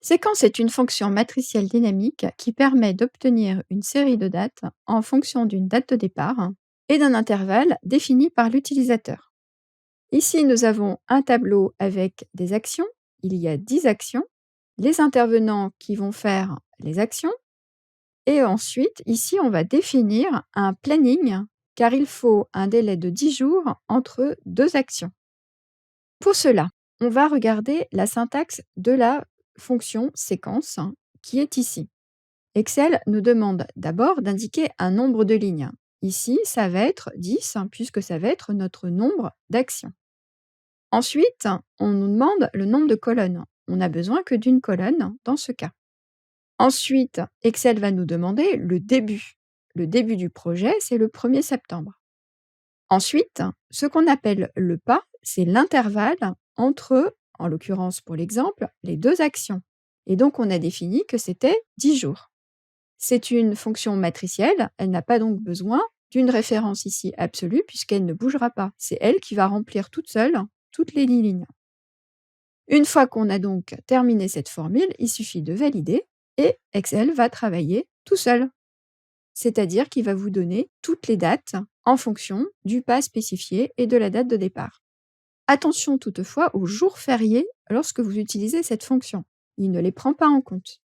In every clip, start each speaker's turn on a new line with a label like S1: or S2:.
S1: Séquence est une fonction matricielle dynamique qui permet d'obtenir une série de dates en fonction d'une date de départ et d'un intervalle défini par l'utilisateur. Ici, nous avons un tableau avec des actions. Il y a 10 actions, les intervenants qui vont faire les actions et ensuite, ici, on va définir un planning car il faut un délai de 10 jours entre 2 actions. Pour cela, on va regarder la syntaxe de la fonction séquence qui est ici. Excel nous demande d'abord d'indiquer un nombre de lignes. Ici, ça va être 10 puisque ça va être notre nombre d'actions. Ensuite, on nous demande le nombre de colonnes. On n'a besoin que d'une colonne dans ce cas. Ensuite, Excel va nous demander le début. Le début du projet, c'est le 1er septembre. Ensuite, ce qu'on appelle le pas, c'est l'intervalle entre, en l'occurrence pour l'exemple, les 2 actions. Et donc, on a défini que c'était 10 jours. C'est une fonction matricielle, elle n'a pas donc besoin d'une référence ici absolue puisqu'elle ne bougera pas. C'est elle qui va remplir toute seule toutes les lignes. Une fois qu'on a donc terminé cette formule, il suffit de valider et Excel va travailler tout seul. C'est-à-dire qu'il va vous donner toutes les dates en fonction du pas spécifié et de la date de départ. Attention toutefois aux jours fériés lorsque vous utilisez cette fonction. Il ne les prend pas en compte.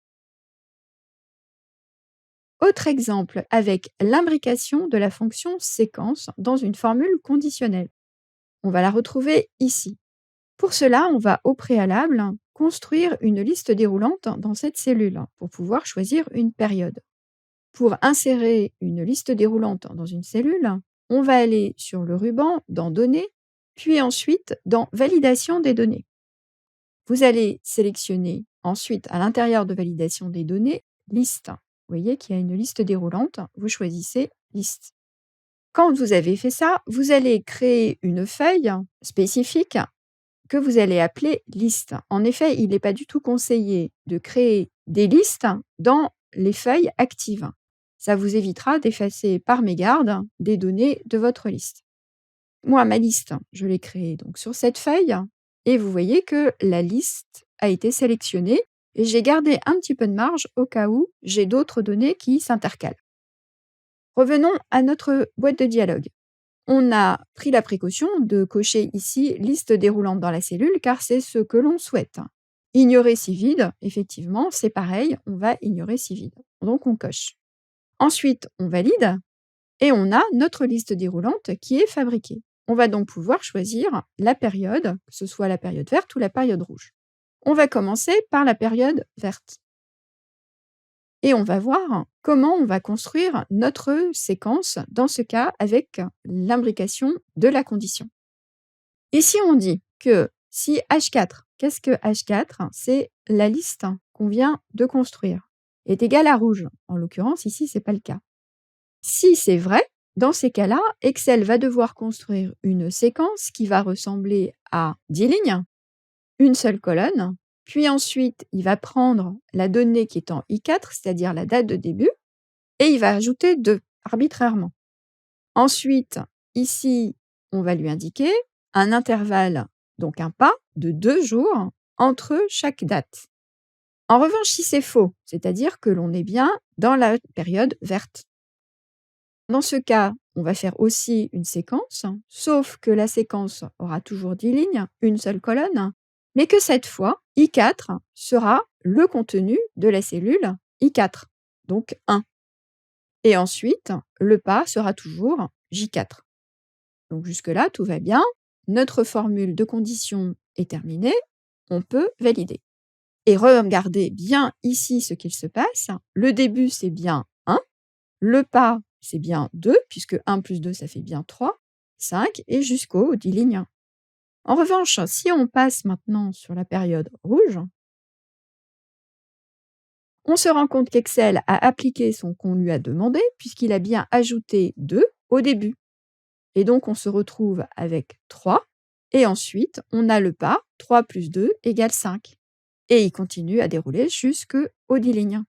S1: Autre exemple avec l'imbrication de la fonction séquence dans une formule conditionnelle. On va la retrouver ici. Pour cela, on va au préalable construire une liste déroulante dans cette cellule pour pouvoir choisir une période. Pour insérer une liste déroulante dans une cellule, on va aller sur le ruban dans Données, puis ensuite dans Validation des données. Vous allez sélectionner ensuite à l'intérieur de Validation des données, Liste. Vous voyez qu'il y a une liste déroulante, vous choisissez Liste. Quand vous avez fait ça, vous allez créer une feuille spécifique que vous allez appeler Liste. En effet, il n'est pas du tout conseillé de créer des listes dans les feuilles actives. Ça vous évitera d'effacer par mégarde des données de votre liste. Moi, ma liste, je l'ai créée donc sur cette feuille et vous voyez que la liste a été sélectionnée et j'ai gardé un petit peu de marge au cas où j'ai d'autres données qui s'intercalent. Revenons à notre boîte de dialogue. On a pris la précaution de cocher ici liste déroulante dans la cellule car c'est ce que l'on souhaite. Ignorer si vide, effectivement, c'est pareil, on va ignorer si vide. Donc on coche. Ensuite, on valide et on a notre liste déroulante qui est fabriquée. On va donc pouvoir choisir la période, que ce soit la période verte ou la période rouge. On va commencer par la période verte. Et on va voir comment on va construire notre séquence, dans ce cas avec l'imbrication de la condition. Ici, on dit que si H4, qu'est-ce que H4? C'est la liste qu'on vient de construire, est égale à rouge. En l'occurrence, ici, ce n'est pas le cas. Si c'est vrai, dans ces cas-là, Excel va devoir construire une séquence qui va ressembler à 10 lignes, une seule colonne, puis ensuite, il va prendre la donnée qui est en I4, c'est-à-dire la date de début, et il va ajouter 2 arbitrairement. Ensuite, ici, on va lui indiquer un intervalle, donc un pas de 2 jours entre chaque date. En revanche, si c'est faux, c'est-à-dire que l'on est bien dans la période verte. Dans ce cas, on va faire aussi une séquence, sauf que la séquence aura toujours 10 lignes, une seule colonne, mais que cette fois, I4 sera le contenu de la cellule I4, donc 1. Et ensuite, le pas sera toujours J4. Donc jusque-là, tout va bien. Notre formule de condition est terminée. On peut valider. Et regardez bien ici ce qu'il se passe. Le début, c'est bien 1. Le pas, c'est bien 2, puisque 1 plus 2, ça fait bien 3, 5, et jusqu'aux 10 lignes. En revanche, si on passe maintenant sur la période rouge, on se rend compte qu'Excel a appliqué ce qu'on lui a demandé, puisqu'il a bien ajouté 2 au début. Et donc, on se retrouve avec 3, et ensuite, on a le pas, 3 plus 2 égale 5. Et il continue à dérouler jusqu'aux 10 lignes.